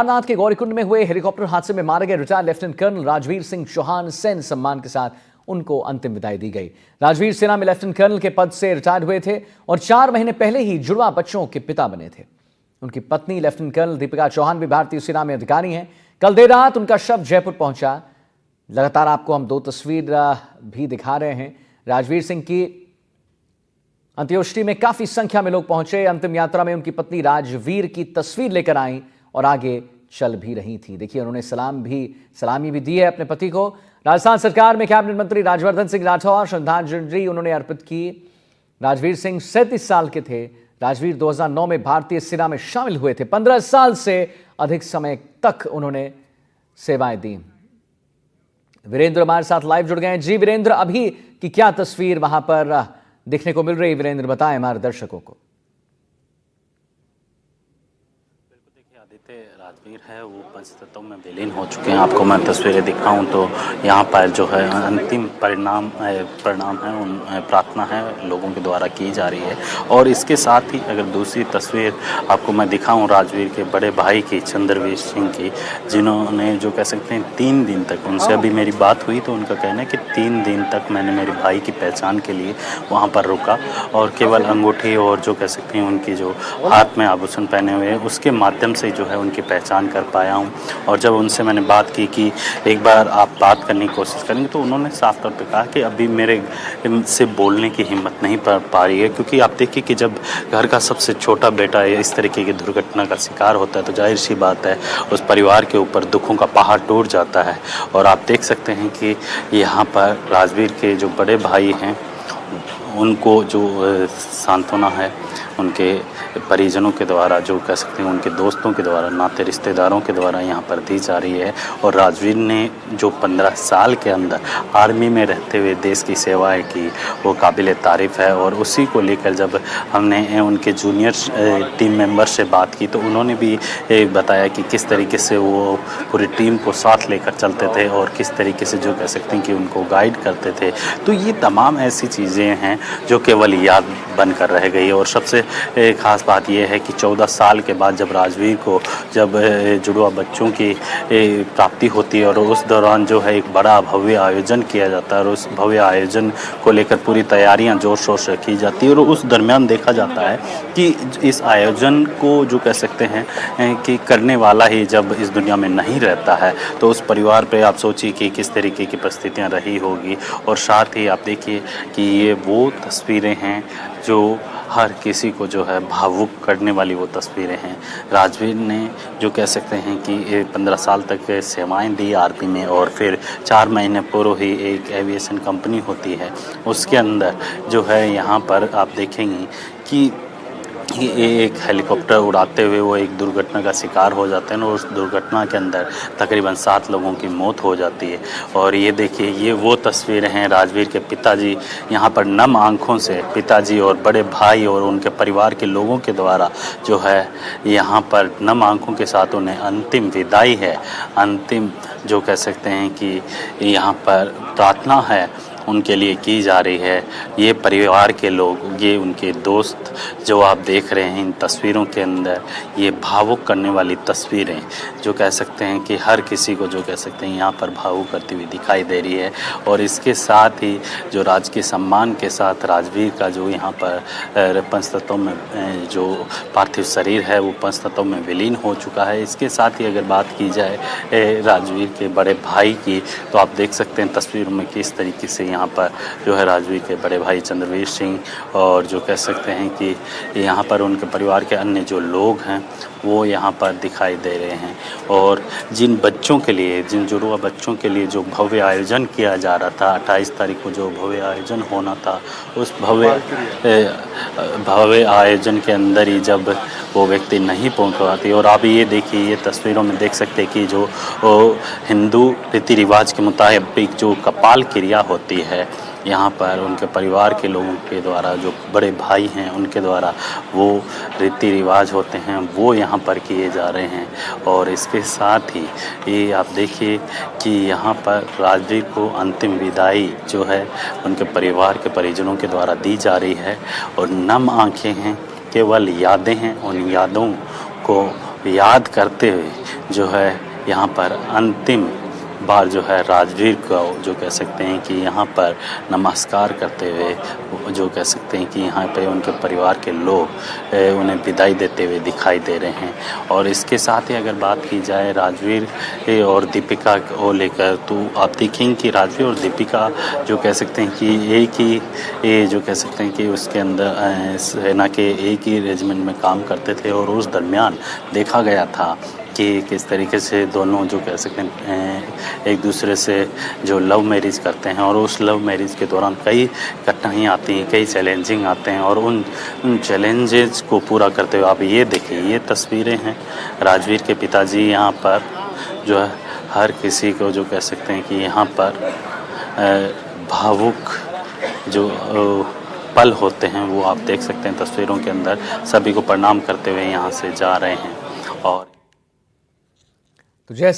केदारनाथ के गौरीकुंड में हुए हेलीकॉप्टर हादसे में मारे गए retired lieutenant colonel Rajveer Singh Chauhan सैन्य सम्मान के साथ उनको अंतिम विदाई दी गई। राजवीर सेना में लेफ्टिनेंट कर्नल के पद से रिटायर्ड हुए थे और 4 महीने पहले ही जुड़वा बच्चों के पिता बने थे। उनकी पत्नी लेफ्टिनेंट कर्नल दीपिका चौहान भी भारतीय सेना में अधिकारी हैं। कल देर रात उनका शव जयपुर पहुंचा। लगातार आपको हम 2 तस्वीर भी दिखा रहे हैं। राजवीर सिंह की अंत्येष्टि में काफी संख्या में लोग पहुंचे। अंतिम यात्रा में उनकी पत्नी राजवीर की तस्वीर लेकर आई और आगे चल भी रही थी। देखिए, उन्होंने सलामी भी दी है अपने पति को। राजस्थान सरकार में कैबिनेट मंत्री राज्यवर्धन सिंह राठौर श्रद्धांजलि उन्होंने अर्पित की। राजवीर सिंह 37 साल के थे। राजवीर 2009 में भारतीय सेना में शामिल हुए थे। 15 साल से अधिक समय तक उन्होंने सेवाएं दी। वीरेंद्र हमारे साथ लाइव जुड़ गए हैं। जी वीरेंद्र, अभी की क्या तस्वीर वहां पर देखने को मिल रही? वीरेंद्र, बताएं हमारे दर्शकों को। राजवीर है वो पंचतत्व में विलीन हो चुके हैं। आपको मैं तस्वीरें दिखाऊं तो यहाँ पर जो है अंतिम प्रणाम है, प्रार्थना है लोगों के द्वारा की जा रही है। और इसके साथ ही अगर दूसरी तस्वीर आपको मैं दिखाऊं राजवीर के बड़े भाई की, चंद्रवीर सिंह की, जिन्होंने जो कह सकते हैं 3 दिन तक, उनसे अभी मेरी बात हुई तो उनका कहना है कि 3 दिन तक मैंने मेरे भाई की पहचान के लिए वहाँ पर रुका और केवल अंगूठी और जो कह सकते हैं उनकी जो हाथ में आभूषण पहने हुए हैं उसके माध्यम से जो है उनकी पहचान कर पाया हूं। और जब उनसे मैंने बात की कि एक बार आप बात करने की कोशिश करेंगे तो उन्होंने साफ तौर पे कहा कि अभी मेरे से बोलने की हिम्मत नहीं पा रही है, क्योंकि आप देखिए कि जब घर का सबसे छोटा बेटा इस तरीके की दुर्घटना का शिकार होता है तो जाहिर सी बात है उस परिवार के ऊपर दुखों का पहाड़ टूट जाता है। और आप देख सकते हैं कि यहाँ पर राजवीर के जो बड़े भाई हैं उनको जो सांत्वना है उनके परिजनों के द्वारा, जो कह सकते हैं उनके दोस्तों के द्वारा, नाते रिश्तेदारों के द्वारा यहाँ पर दी जा रही है। और राजवीर ने जो 15 साल के अंदर आर्मी में रहते हुए देश की सेवाएं की वो काबिल तारीफ़ है। और उसी को लेकर जब हमने उनके जूनियर टीम मेंबर से बात की तो उन्होंने भी बताया कि किस तरीके से वो पूरी टीम को साथ लेकर चलते थे और किस तरीके से जो कह सकते हैं कि उनको गाइड करते थे। तो ये तमाम ऐसी चीज़ें हैं जो केवल याद बनकर रह गई। और सबसे खास बात यह है कि 14 साल के बाद जब राजवीर को जब जुड़वा बच्चों की प्राप्ति होती है और उस दौरान जो है एक बड़ा भव्य आयोजन किया जाता है और उस भव्य आयोजन को लेकर पूरी तैयारियां जोर शोर से की जाती है। और उस दरमियान देखा जाता है कि इस आयोजन को जो कह सकते हैं कि करने वाला ही जब इस दुनिया में नहीं रहता है तो उस परिवार पे आप सोचिए कि किस तरीके की परिस्थितियां रही होगी। और साथ ही आप देखिए कि ये वो तस्वीरें हैं जो हर किसी को जो है भावुक करने वाली वो तस्वीरें हैं। राजवीर ने जो कह सकते हैं कि 15 साल तक सेवाएं दी आर्मी में और फिर 4 महीने पूर्व ही एक एविएशन कंपनी होती है उसके अंदर जो है यहाँ पर आप देखेंगे कि एक हेलीकॉप्टर उड़ाते हुए वो एक दुर्घटना का शिकार हो जाते हैं और उस दुर्घटना के अंदर तकरीबन 7 लोगों की मौत हो जाती है। और ये देखिए ये वो तस्वीरें हैं राजवीर के पिताजी यहाँ पर नम आंखों से, पिताजी और बड़े भाई और उनके परिवार के लोगों के द्वारा जो है यहाँ पर नम आंखों के साथ उन्हें अंतिम विदाई है, अंतिम जो कह सकते हैं कि यहाँ पर प्रार्थना है उनके लिए की जा रही है। ये परिवार के लोग, ये उनके दोस्त जो आप देख रहे हैं इन तस्वीरों के अंदर, ये भावुक करने वाली तस्वीरें जो कह सकते हैं कि हर किसी को जो कह सकते हैं यहाँ पर भावुक करती हुई दिखाई दे रही है। और इसके साथ ही जो राजकीय सम्मान के साथ राजवीर का जो यहाँ पर पंचतत्व में जो पार्थिव शरीर है वो पंचतत्व में विलीन हो चुका है। इसके साथ ही अगर बात की जाए राजवीर के बड़े भाई की तो आप देख सकते हैं तस्वीरों में किस तरीके से यहाँ पर जो है राजवीर के बड़े भाई चंद्रवीर सिंह और जो कह सकते हैं कि यहाँ पर उनके परिवार के अन्य जो लोग हैं वो यहाँ पर दिखाई दे रहे हैं। और जिन बच्चों के लिए, जिन जुड़वा बच्चों के लिए जो भव्य आयोजन किया जा रहा था 28 तारीख को जो भव्य आयोजन होना था उस भव्य आयोजन के अंदर ही जब वो व्यक्ति नहीं पहुँच पाती। और आप ये देखिए ये तस्वीरों में देख सकते हैं कि जो हिंदू रीति रिवाज के मुताबिक जो कपाल क्रिया होती है यहाँ पर उनके परिवार के लोगों के द्वारा, जो बड़े भाई हैं उनके द्वारा वो रीति रिवाज होते हैं वो यहाँ पर किए जा रहे हैं। और इसके साथ ही ये आप देखिए कि यहाँ पर राजवीर को अंतिम विदाई जो है उनके परिवार के परिजनों के द्वारा दी जा रही है। और नम आंखें हैं, केवल यादें हैं, उन यादों को याद करते हुए जो है यहाँ पर अंतिम बार जो है राजवीर को जो कह सकते हैं कि यहाँ पर नमस्कार करते हुए जो कह सकते हैं कि यहाँ पे उनके परिवार के लोग उन्हें विदाई देते हुए दिखाई दे रहे हैं। और इसके साथ ही अगर बात की जाए राजवीर और दीपिका को लेकर, तो आप देखेंगे कि राजवीर और दीपिका जो कह सकते हैं कि एक ही जो कह सकते हैं कि उसके अंदर सेना के एक ही रेजिमेंट में काम करते थे। और उस दरमियान देखा गया था कि किस तरीके से दोनों जो कह सकते हैं एक दूसरे से जो लव मैरिज करते हैं, और उस लव मैरिज के दौरान कई कठिनाइयाँ आती हैं, कई चैलेंजिंग आते हैं, और उन चैलेंजेस को पूरा करते हुए आप ये देखिए, ये तस्वीरें हैं राजवीर के पिताजी यहाँ पर जो है हर किसी को जो कह सकते हैं कि यहाँ पर भावुक जो पल होते हैं वो आप देख सकते हैं तस्वीरों के अंदर। सभी को प्रणाम करते हुए यहाँ से जा रहे हैं। और तो जैसे